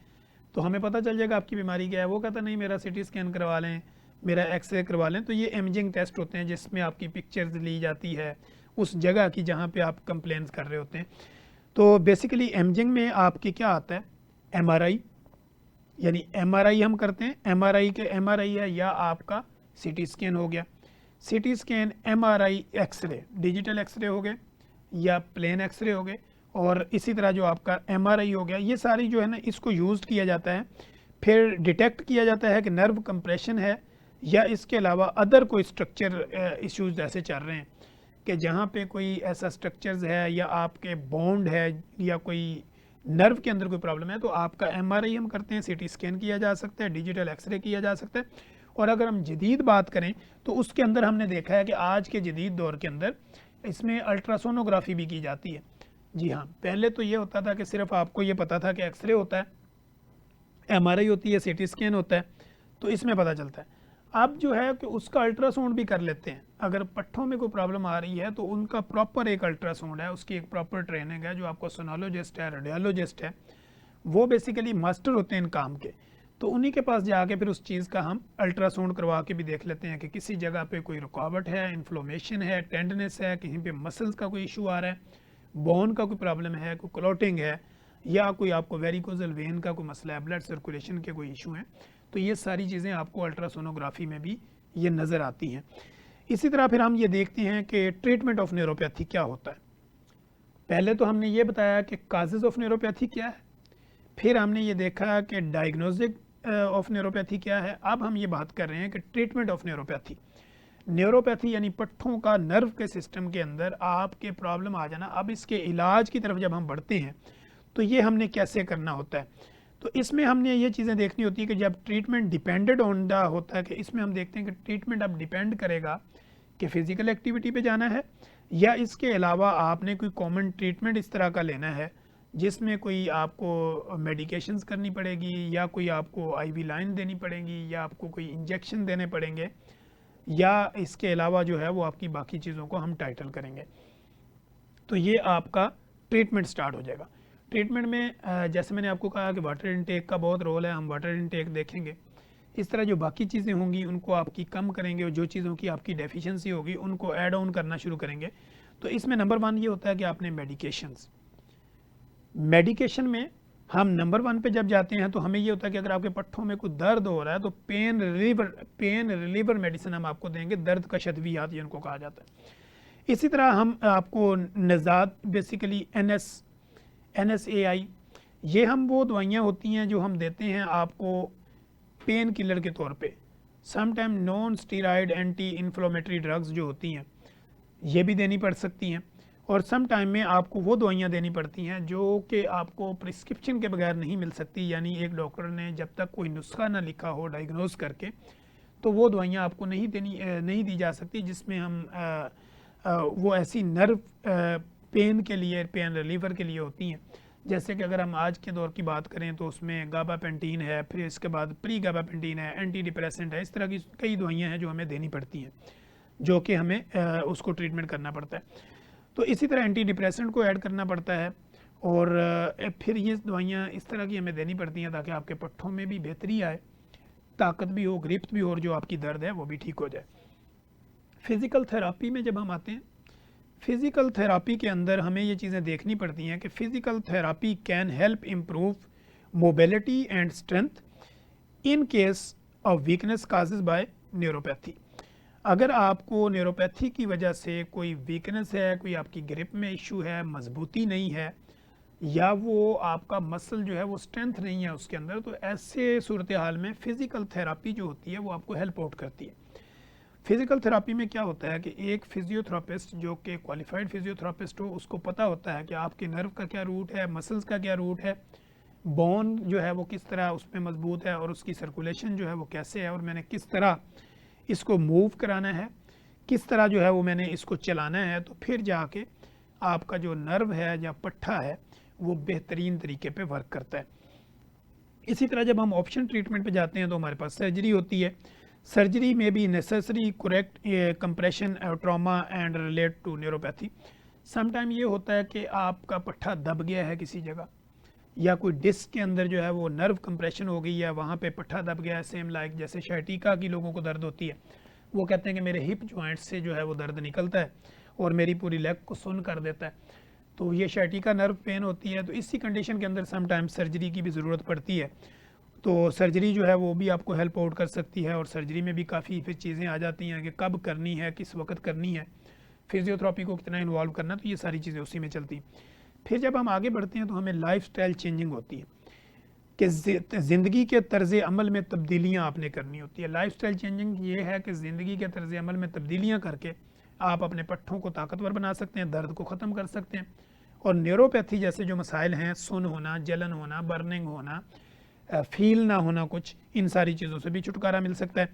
تو ہمیں پتہ چل جائے گا آپ کی بیماری کیا ہے. وہ کہتا نہیں میرا سی ٹی اسکین کروا لیں، میرا ایکس رے کروا لیں. تو یہ امیجنگ ٹیسٹ ہوتے ہیں جس میں آپ کی پکچرز لی جاتی ہے اس جگہ کی جہاں پہ آپ کمپلینس کر رہے ہوتے ہیں. تو بیسیکلی امیجنگ میں آپ کی کیا آتا ہے، ایم آر آئی، یعنی ایم آر آئی ہم کرتے ہیں. ایم آر آئی کے ایم آر آئی ہے یا آپ کا سی ٹی اسکین ہو گیا، C T scan, M R I, X ray, digital X ray ہو گئے یا پلین ایکس رے ہو گئے، اور اسی طرح جو آپ کا ایم آر آئی ہو گیا. یہ ساری جو ہے نا اس کو یوز کیا جاتا ہے. پھر ڈیٹیکٹ کیا جاتا ہے کہ نرو کمپریشن ہے یا اس کے علاوہ ادر کوئی اسٹرکچر ایشوز ایسے چل رہے ہیں کہ جہاں پہ کوئی ایسا اسٹرکچرز ہے یا آپ کے بونڈ ہے یا کوئی نرو کے اندر کوئی پرابلم ہے. تو آپ کا ایم آر آئی ہم کرتے ہیں، سی ٹی اسکین کیا جا سکتا ہے، ڈیجیٹل ایکس رے کیا جا سکتا ہے. اور اگر ہم جدید بات کریں تو اس کے اندر ہم نے دیکھا ہے کہ آج کے جدید دور کے اندر اس میں الٹراسونوگرافی بھی کی جاتی ہے. جی ہاں، پہلے تو یہ ہوتا تھا کہ صرف آپ کو یہ پتا تھا کہ ایکس رے ہوتا ہے، ایم آر آئی ہوتی ہے، سی ٹی اسکین ہوتا ہے، تو اس میں پتہ چلتا ہے. اب جو ہے کہ اس کا الٹرا ساؤنڈ بھی کر لیتے ہیں. اگر پٹھوں میں کوئی پرابلم آ رہی ہے تو ان کا پراپر ایک الٹرا ساؤنڈ ہے، اس کی ایک پراپر ٹریننگ ہے. جو آپ کو سونالوجسٹ ہے، ریڈیالوجسٹ ہے، وہ بیسیکلی ماسٹر ہوتے ہیں ان کام کے. تو انہی کے پاس جا کے پھر اس چیز کا ہم الٹرا ساؤنڈ کروا کے بھی دیکھ لیتے ہیں کہ کسی جگہ پہ کوئی رکاوٹ ہے، انفلومیشن ہے، ٹینڈنس ہے، کہیں پہ مسلز کا کوئی ایشو آ رہا ہے، بون کا کوئی پرابلم ہے، کوئی کلوٹنگ ہے، یا کوئی آپ کو ویریکوزل وین کا کوئی مسئلہ ہے، بلڈ سرکولیشن کے کوئی ایشو ہیں. تو یہ ساری چیزیں آپ کو الٹرا سونوگرافی میں بھی یہ نظر آتی ہیں. اسی طرح پھر ہم یہ دیکھتے ہیں کہ ٹریٹمنٹ آف نیوروپیتھی کیا ہوتا ہے. پہلے تو ہم نے یہ بتایا کہ کازز آف نیوروپیتھی کیا ہے، پھر ہم نے یہ دیکھا کہ ڈائگنوزک آف نیوروپیتھی کیا ہے. اب ہم یہ بات کر رہے ہیں کہ ٹریٹمنٹ آف نیوروپیتھی. نیوروپیتھی یعنی پٹھوں کا نرو کے سسٹم کے اندر آپ کے پرابلم آ جانا. اب اس کے علاج کی طرف جب ہم بڑھتے ہیں تو یہ ہم نے کیسے کرنا ہوتا ہے. تو اس میں ہم نے یہ چیزیں دیکھنی ہوتی ہے کہ جب ٹریٹمنٹ ڈیپینڈڈ آن دا ہوتا ہے کہ اس میں ہم دیکھتے ہیں کہ ٹریٹمنٹ اب ڈیپینڈ کرے گا کہ فزیکل ایکٹیویٹی پہ جانا ہے یا اس کے علاوہ آپ نے کوئی کامن ٹریٹمنٹ اس طرح کا لینا ہے جس میں کوئی آپ کو میڈیکیشنز کرنی پڑے گی یا کوئی آپ کو آئی وی لائن دینی پڑے گی یا آپ کو کوئی انجیکشن دینے پڑیں گے یا اس کے علاوہ جو ہے وہ آپ کی باقی چیزوں کو ہم ٹائٹل کریں گے. تو یہ آپ کا ٹریٹمنٹ سٹارٹ ہو جائے گا. ٹریٹمنٹ میں جیسے میں نے آپ کو کہا کہ واٹر انٹیک کا بہت رول ہے، ہم واٹر انٹیک دیکھیں گے. اس طرح جو باقی چیزیں ہوں گی ان کو آپ کی کم کریں گے، اور جو چیزوں کی آپ کی ڈیفیشنسی ہوگی ان کو ایڈ آن کرنا شروع کریں گے. تو اس میں نمبر 1 یہ ہوتا ہے کہ آپ نے میڈیکیشن میں ہم نمبر 1 پہ جب جاتے ہیں تو ہمیں یہ ہوتا ہے کہ اگر آپ کے پٹھوں میں کوئی درد ہو رہا ہے تو پین ریلیور میڈیسن ہم آپ کو دیں گے، درد کا شدویات جن کو کہا جاتا ہے۔ اسی طرح ہم آپ کو نزات بیسیکلی NSAI، یہ ہم وہ دوائیاں ہوتی ہیں جو ہم دیتے ہیں آپ کو پین کلر کے طور پہ، some time non steroid anti inflammatory drugs جو ہوتی ہیں یہ بھی دینی پڑ سکتی ہیں، اور سم ٹائم میں آپ کو وہ دوائیاں دینی پڑتی ہیں جو کہ آپ کو پرسکرپشن کے بغیر نہیں مل سکتی، یعنی ایک ڈاکٹر نے جب تک کوئی نسخہ نہ لکھا ہو ڈائگنوز کر کے تو وہ دوائیاں آپ کو نہیں دی جا سکتی، جس میں ہم وہ ایسی نرو پین کے لیے، پین ریلیور کے لیے ہوتی ہیں، جیسے کہ اگر ہم آج کے دور کی بات کریں تو اس میں گابا پینٹین ہے، پھر اس کے بعد پری گابا پینٹین ہے، اینٹی ڈپریسنٹ ہے، اس طرح کی کئی دوائیاں ہیں جو ہمیں دینی پڑتی ہیں، جو کہ ہمیں اس کو ٹریٹمنٹ کرنا پڑتا ہے۔ تو اسی طرح اینٹی ڈپریسنٹ کو ایڈ کرنا پڑتا ہے، اور پھر یہ دوائیاں اس طرح کی ہمیں دینی پڑتی ہیں تاکہ آپ کے پٹھوں میں بھی بہتری آئے، طاقت بھی ہو، گرفت بھی ہو، اور جو آپ کی درد ہے وہ بھی ٹھیک ہو جائے۔ فزیکل تھراپی میں جب ہم آتے ہیں، فزیکل تھراپی کے اندر ہمیں یہ چیزیں دیکھنی پڑتی ہیں کہ physical therapy can help improve mobility and strength in case of weakness causes by neuropathy. اگر آپ کو نیوروپیتھی کی وجہ سے کوئی ویکنس ہے، کوئی آپ کی گرپ میں ایشو ہے، مضبوطی نہیں ہے، یا وہ آپ کا مسل جو ہے وہ اسٹرینتھ نہیں ہے اس کے اندر، تو ایسے صورتحال میں فزیکل تھراپی جو ہوتی ہے وہ آپ کو ہیلپ آؤٹ کرتی ہے۔ فزیکل تھراپی میں کیا ہوتا ہے کہ ایک فزیوتھراپسٹ جو کہ کوالیفائڈ فزیوتھراپسٹ ہو، اس کو پتہ ہوتا ہے کہ آپ کے نرو کا کیا روٹ ہے، مسلز کا کیا روٹ ہے، بون جو ہے وہ کس طرح اس میں مضبوط ہے، اور اس کی سرکولیشن جو ہے وہ کیسے ہے، اور میں نے کس طرح اس کو موو کرانا ہے، کس طرح جو ہے وہ میں نے اس کو چلانا ہے، تو پھر جا کے آپ کا جو نرو ہے یا پٹھا ہے وہ بہترین طریقے پہ ورک کرتا ہے۔ اسی طرح جب ہم آپشن ٹریٹمنٹ پہ جاتے ہیں تو ہمارے پاس سرجری ہوتی ہے۔ سرجری میں بھی necessary correct compression trauma and relate to neuropathy. Some time یہ ہوتا ہے کہ آپ کا پٹھا دب گیا ہے کسی جگہ، یا کوئی ڈسک کے اندر جو ہے وہ نرو کمپریشن ہو گئی ہے، وہاں پہ پٹھا دب گیا ہے، سیم لائک جیسے شائٹیکا کی لوگوں کو درد ہوتی ہے، وہ کہتے ہیں کہ میرے ہپ جوائنٹ سے جو ہے وہ درد نکلتا ہے اور میری پوری لیگ کو سن کر دیتا ہے، تو یہ شائٹیکا نرو پین ہوتی ہے۔ تو اسی کنڈیشن کے اندر سم ٹائم سرجری کی بھی ضرورت پڑتی ہے، تو سرجری جو ہے وہ بھی آپ کو ہیلپ آؤٹ کر سکتی ہے، اور سرجری میں بھی کافی پھر چیزیں آ جاتی ہیں کہ کب کرنی ہے، کس وقت کرنی ہے، فزیوتھراپی کو کتنا انوالو کرنا، تو یہ ساری چیزیں اسی میں چلتی ہیں۔ پھر جب ہم آگے بڑھتے ہیں تو ہمیں لائف سٹائل چینجنگ ہوتی ہے کہ زندگی کے طرز عمل میں تبدیلیاں آپ نے کرنی ہوتی ہے۔ لائف سٹائل چینجنگ یہ ہے کہ زندگی کے طرز عمل میں تبدیلیاں کر کے آپ اپنے پٹھوں کو طاقتور بنا سکتے ہیں، درد کو ختم کر سکتے ہیں، اور نیوروپیتھی جیسے جو مسائل ہیں، سن ہونا، جلن ہونا، برننگ ہونا، فیل نہ ہونا، کچھ ان ساری چیزوں سے بھی چھٹکارا مل سکتا ہے۔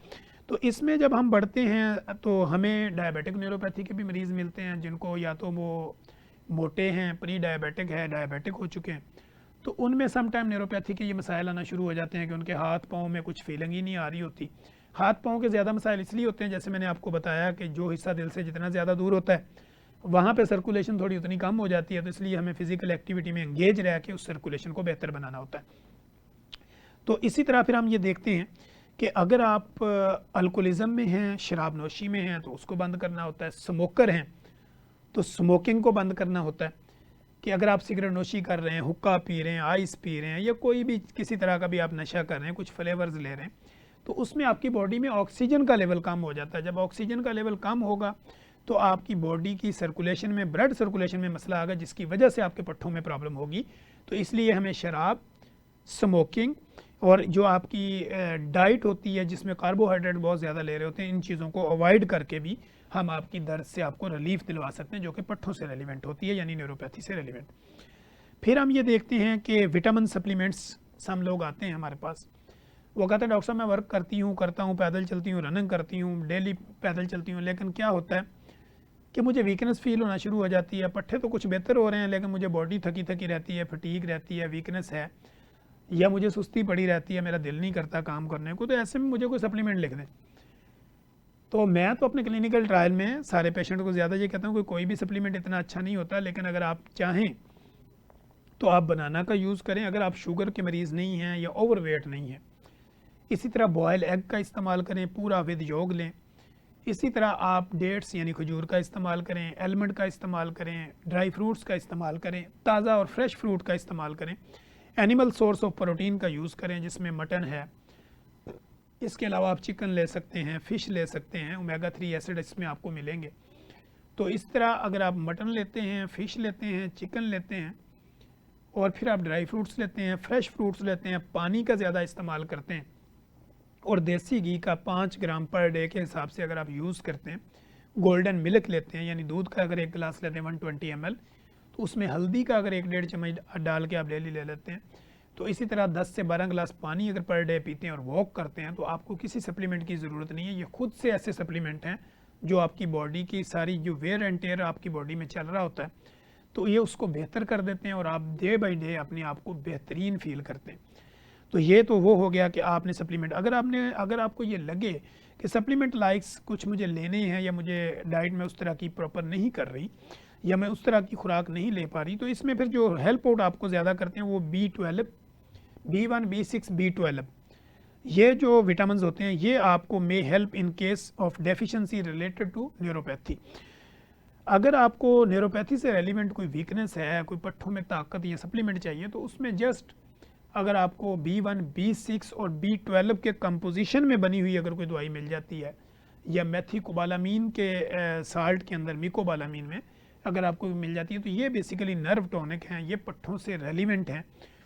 تو اس میں جب ہم بڑھتے ہیں تو ہمیں ڈائبیٹک نیوروپیتھی کے بھی مریض ملتے ہیں، جن کو یا تو وہ موٹے ہیں، پری ڈائبیٹک ہے، ڈائبیٹک ہو چکے ہیں، تو ان میں سم ٹائم نیوروپیتھی کے یہ مسائل آنا شروع ہو جاتے ہیں کہ ان کے ہاتھ پاؤں میں کچھ فیلنگ ہی نہیں آ رہی ہوتی۔ ہاتھ پاؤں کے زیادہ مسائل اس لیے ہوتے ہیں، جیسے میں نے آپ کو بتایا کہ جو حصہ دل سے جتنا زیادہ دور ہوتا ہے وہاں پہ سرکولیشن تھوڑی اتنی کم ہو جاتی ہے، تو اس لیے ہمیں فزیکل ایکٹیویٹی میں انگیج رہ کے اس سرکولیشن کو بہتر بنانا ہوتا ہے۔ تو اسی طرح پھر ہم یہ دیکھتے ہیں کہ اگر آپ الکوہلزم میں ہیں، شراب نوشی میں ہیں، تو اس کو بند کرنا ہوتا ہے، سموکر ہیں تو سموکنگ کو بند کرنا ہوتا ہے، کہ اگر آپ سگریٹ نوشی کر رہے ہیں، حقہ پی رہے ہیں، آئس پی رہے ہیں، یا کوئی بھی کسی طرح کا بھی آپ نشہ کر رہے ہیں، کچھ فلیورز لے رہے ہیں، تو اس میں آپ کی باڈی میں آکسیجن کا لیول کم ہو جاتا ہے۔ جب آکسیجن کا لیول کم ہوگا تو آپ کی باڈی کی سرکولیشن میں، بلڈ سرکولیشن میں مسئلہ آگا، جس کی وجہ سے آپ کے پٹھوں میں پرابلم ہوگی۔ تو اس لیے ہمیں شراب، سموکنگ، اور جو آپ کی ڈائٹ ہوتی ہے جس میں کاربوہائیڈریٹ بہت زیادہ لے رہے ہوتے ہیں، ان چیزوں کو اوائڈ کر کے بھی ہم آپ کی درد سے آپ کو ریلیف دلوا سکتے ہیں، جو کہ پٹھوں سے ریلیونٹ ہوتی ہے، یعنی نیوروپیتھی سے ریلیونٹ۔ پھر ہم یہ دیکھتے ہیں کہ وٹامن سپلیمنٹس، سم لوگ آتے ہیں ہمارے پاس، وہ کہتے ہیں ڈاکٹر صاحب میں ورک کرتا ہوں، پیدل چلتی ہوں، رننگ کرتی ہوں، ڈیلی پیدل چلتی ہوں، لیکن کیا ہوتا ہے کہ مجھے ویکنس فیل ہونا شروع ہو جاتی ہے، پٹھے تو کچھ بہتر ہو رہے ہیں لیکن مجھے باڈی تھکی تھکی رہتی ہے، فٹیگ رہتی ہے، ویکنس ہے، یا مجھے سستی پڑی رہتی ہے، میرا دل نہیں کرتا کام کرنے کو، تو ایسے میں مجھے کوئی سپلیمنٹ لکھ دیں۔ تو میں تو اپنے کلینکل ٹرائل میں سارے پیشنٹ کو زیادہ یہ کہتا ہوں کہ کوئی بھی سپلیمنٹ اتنا اچھا نہیں ہوتا، لیکن اگر آپ چاہیں تو آپ بنانا کا یوز کریں، اگر آپ شوگر کے مریض نہیں ہیں یا اوور ویٹ نہیں ہیں۔ اسی طرح بوائل ایگ کا استعمال کریں، پورا ود یوگ لیں، اسی طرح آپ ڈیٹس یعنی کھجور کا استعمال کریں، المنڈ کا استعمال کریں، ڈرائی فروٹس کا استعمال کریں، تازہ اور فریش فروٹ کا استعمال کریں، اینیمل سورس آف پروٹین کا یوز کریں جس میں مٹن ہے، اس کے علاوہ آپ چکن لے سکتے ہیں، فش لے سکتے ہیں، اومیگا 3 ایسڈ اس میں آپ کو ملیں گے. تو اس طرح اگر آپ مٹن لیتے ہیں، فش لیتے ہیں، چکن لیتے ہیں اور پھر آپ ڈرائی فروٹس لیتے ہیں، فریش فروٹس لیتے ہیں، پانی کا زیادہ استعمال کرتے ہیں اور دیسی گھی کا 5 گرام پر ڈے کے حساب سے اگر آپ یوز کرتے ہیں، گولڈن ملک لیتے ہیں یعنی دودھ کا اگر ایک گلاس لیتے ہیں 120 ml تو اس میں ہلدی کا اگر 1.5 چمچ ڈال کے آپ ڈیلی لے لیتے ہیں. تو اسی طرح 10 سے 12 گلاس پانی اگر پر ڈے پیتے ہیں اور واک کرتے ہیں تو آپ کو کسی سپلیمنٹ کی ضرورت نہیں ہے. یہ خود سے ایسے سپلیمنٹ ہیں جو آپ کی باڈی کی ساری جو ویئر اینڈ ٹیئر آپ کی باڈی میں چل رہا ہوتا ہے تو یہ اس کو بہتر کر دیتے ہیں اور آپ ڈے بائی ڈے اپنے آپ کو بہترین فیل کرتے ہیں. تو یہ تو وہ ہو گیا کہ آپ نے سپلیمنٹ اگر آپ کو یہ لگے کہ سپلیمنٹ لائکس کچھ مجھے لینے ہیں یا مجھے ڈائٹ میں اس طرح کی پراپر نہیں کر رہی یا میں اس طرح کی خوراک نہیں لے پا رہی تو اس میں پھر جو ہیلپ آؤٹ آپ کو زیادہ کرتے ہیں وہ B12 B1 B6 B12 یہ جو وٹامنز ہوتے ہیں یہ آپ کو may help in case of deficiency related to neuropathy. اگر آپ کو نیوروپیتھی سے ریلیونٹ کوئی ویکنس ہے، کوئی پٹھوں میں طاقت یا سپلیمنٹ چاہیے تو اس میں جسٹ اگر آپ کو B1 B6 اور B12 کے کمپوزیشن میں بنی ہوئی اگر کوئی دوائی مل جاتی ہے یا میتھی کوبالامین کے سالٹ کے اندر میکوبالامین میں اگر آپ کو مل جاتی ہے تو یہ بیسیکلی نرو ٹونک ہیں، یہ پٹھوں سے ریلیونٹ ہیں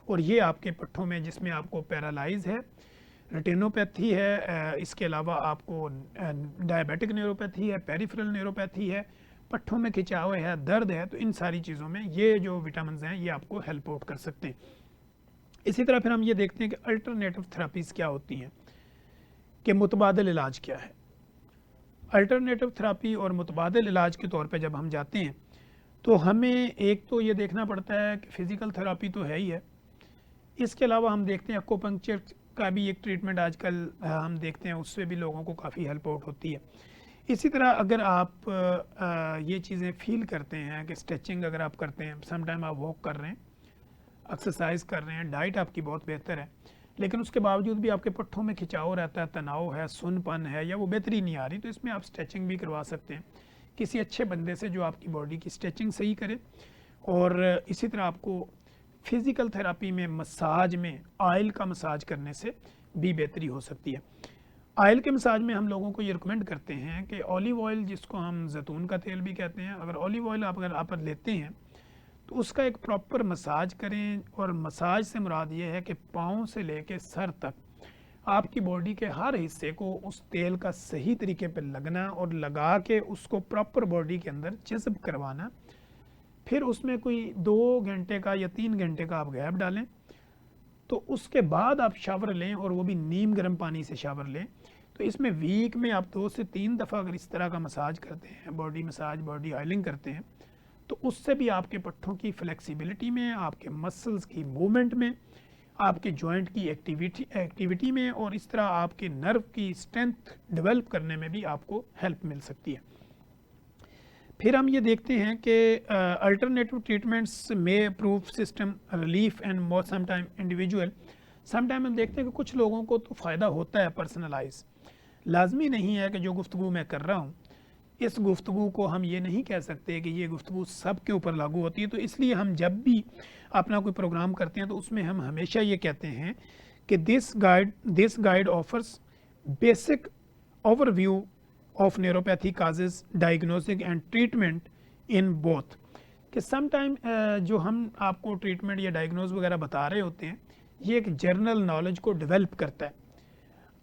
اور یہ آپ کے پٹھوں میں جس میں آپ کو پیرالائز ہے، ریٹینوپیتھی ہے، اس کے علاوہ آپ کو ڈائبیٹک نیوروپیتھی ہے، پیریفرل نیوروپیتھی ہے، پٹھوں میں کھچاؤ ہے، درد ہے، تو ان ساری چیزوں میں یہ جو وٹامنز ہیں یہ آپ کو ہیلپ آؤٹ کر سکتے ہیں. اسی طرح پھر ہم یہ دیکھتے ہیں کہ الٹرنیٹو تھراپیز کیا ہوتی ہیں، کہ متبادل علاج کیا ہے. الٹرنیٹو تھراپی اور متبادل علاج کے طور پہ جب ہم جاتے ہیں تو ہمیں ایک تو یہ دیکھنا پڑتا ہے کہ فزیکل تھراپی تو ہے ہی ہے، اس کے علاوہ ہم دیکھتے ہیں ایکوپنکچر کا بھی ایک ٹریٹمنٹ آج کل ہم دیکھتے ہیں، اس سے بھی لوگوں کو کافی ہیلپ آؤٹ ہوتی ہے. اسی طرح اگر آپ یہ چیزیں فیل کرتے ہیں کہ اسٹریچنگ اگر آپ کرتے ہیں، سم ٹائم آپ واک کر رہے ہیں، ایکسرسائز کر رہے ہیں، ڈائٹ آپ کی بہت بہتر ہے لیکن اس کے باوجود بھی آپ کے پٹھوں میں کھچاؤ رہتا ہے، تناؤ ہے، سن پن ہے یا وہ بہتری نہیں آ رہی تو اس میں آپ اسٹریچنگ بھی کروا سکتے ہیں کسی اچھے بندے سے جو آپ کی باڈی کی اسٹریچنگ صحیح کرے. اور اسی طرح آپ کو فزیکل تھراپی میں مساج میں آئل کا مساج کرنے سے بھی بہتری ہو سکتی ہے. آئل کے مساج میں ہم لوگوں کو یہ ریکمینڈ کرتے ہیں کہ اولیو آئل جس کو ہم زیتون کا تیل بھی کہتے ہیں، اگر اولیو آئل اگر آپ لیتے ہیں تو اس کا ایک پراپر مساج کریں. اور مساج سے مراد یہ ہے کہ پاؤں سے لے کے سر تک آپ کی باڈی کے ہر حصے کو اس تیل کا صحیح طریقے پہ لگنا اور لگا کے اس کو پراپر باڈی کے اندر جذب کروانا. پھر اس میں کوئی 2 گھنٹے کا یا 3 گھنٹے کا آپ گیپ ڈالیں تو اس کے بعد آپ شاور لیں اور وہ بھی نیم گرم پانی سے شاور لیں. تو اس میں ویک میں آپ 2 سے 3 دفعہ اگر اس طرح کا مساج کرتے ہیں، باڈی مساج، باڈی آئلنگ کرتے ہیں تو اس سے بھی آپ کے پٹھوں کی فلیکسیبلٹی میں، آپ کے مسلز کی موومنٹ میں، آپ کے جوائنٹ کی ایکٹیویٹی میں اور اس طرح آپ کے نرو کی اسٹرینتھ ڈیولپ کرنے میں بھی آپ کو ہیلپ مل سکتی ہے. پھر ہم یہ دیکھتے ہیں کہ الٹرنیٹو ٹریٹمنٹس میں prove system relief and more some time individual. Some time ہم دیکھتے ہیں کہ کچھ لوگوں کو تو فائدہ ہوتا ہے پرسنلائز. لازمی نہیں ہے کہ جو گفتگو میں کر رہا ہوں اس گفتگو کو ہم یہ نہیں کہہ سکتے کہ یہ گفتگو سب کے اوپر لاگو ہوتی ہے. تو اس لیے ہم جب بھی اپنا کوئی پروگرام کرتے ہیں تو اس میں ہم ہمیشہ یہ کہتے ہیں کہ this guide offers basic overview of neuropathy causes diagnosing and treatment in both. کہ سم ٹائم جو ہم آپ کو ٹریٹمنٹ یا ڈائگنوز وغیرہ بتا رہے ہوتے ہیں یہ ایک جرنل نالج کو ڈیولپ کرتا ہے.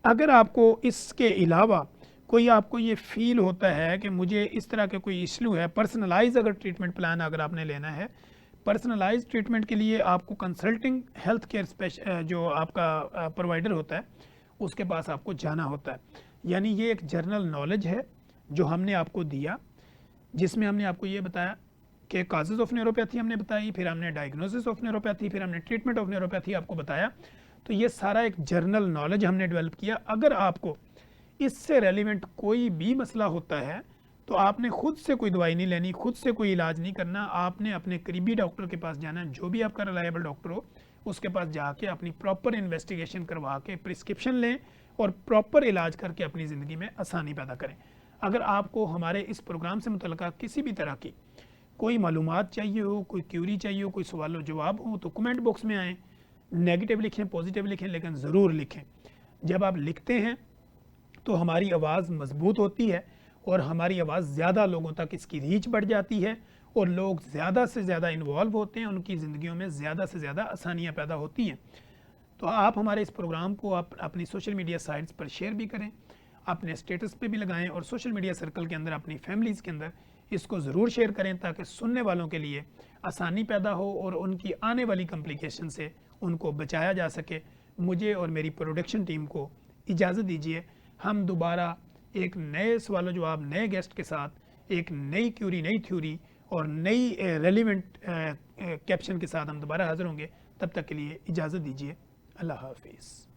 اگر آپ کو اس کے علاوہ کوئی آپ کو یہ فیل ہوتا ہے کہ مجھے اس طرح کے کوئی ایشو ہے، پرسنلائز اگر ٹریٹمنٹ پلان اگر آپ نے لینا ہے، پرسنلائز ٹریٹمنٹ کے لیے آپ کو کنسلٹنگ ہیلتھ کیئر جو آپ کا پرووائڈر ہوتا ہے اس کے پاس آپ کو جانا ہوتا ہے. یعنی یہ ایک جرنل نالج ہے جو ہم نے آپ کو دیا جس میں ہم نے آپ کو یہ بتایا کہ کازز آف نیوروپیتھی ہم نے بتائی، پھر ہم نے ڈائگنوسس آف نیوروپیتھی، پھر ہم نے ٹریٹمنٹ آف نیوروپیتھی آپ کو بتایا. تو یہ سارا ایک جرنل نالج ہم نے ڈیولپ کیا. اگر آپ کو اس سے ریلیونٹ کوئی بھی مسئلہ ہوتا ہے تو آپ نے خود سے کوئی دوائی نہیں لینی، خود سے کوئی علاج نہیں کرنا. آپ نے اپنے قریبی ڈاکٹر کے پاس جانا، جو بھی آپ کا ریلائبل ڈاکٹر ہو اس کے پاس جا کے اپنی پراپر انویسٹیگیشن کروا کے پرسکرپشن لیں اور پراپر علاج کر کے اپنی زندگی میں آسانی پیدا کریں. اگر آپ کو ہمارے اس پروگرام سے متعلقہ کسی بھی طرح کی کوئی معلومات چاہیے ہو، کوئی کیوری چاہیے ہو، کوئی سوال و جواب ہو، تو کمنٹ باکس میں آئیں، نیگیٹو لکھیں، پوزیٹیو لکھیں، لیکن ضرور لکھیں۔ جب آپ لکھتے ہیں تو ہماری آواز مضبوط ہوتی ہے اور ہماری آواز زیادہ لوگوں تک اس کی ریچ بڑھ جاتی ہے اور لوگ زیادہ سے زیادہ انوالو ہوتے ہیں، ان کی زندگیوں میں زیادہ سے زیادہ آسانیاں پیدا ہوتی ہیں۔ تو آپ ہمارے اس پروگرام کو اپنی سوشل میڈیا سائٹس پر شیئر بھی کریں، اپنے اسٹیٹس پہ بھی لگائیں، اور سوشل میڈیا سرکل کے اندر اپنی فیملیز کے اندر اس کو ضرور شیئر کریں تاکہ سننے والوں کے لیے آسانی پیدا ہو اور ان کی آنے والی کمپلیکیشن سے ان کو بچایا جا سکے۔ مجھے اور میری پروڈکشن ٹیم کو اجازت دیجیے، ہم دوبارہ ایک نئے سوال و جواب، نئے گیسٹ کے ساتھ، ایک نئی کیوری، نئی تھیوری اور نئی ریلیونٹ کیپشن کے ساتھ ہم دوبارہ حاضر ہوں گے۔ تب تک کے لیے اجازت دیجیے، اللہ حافظ۔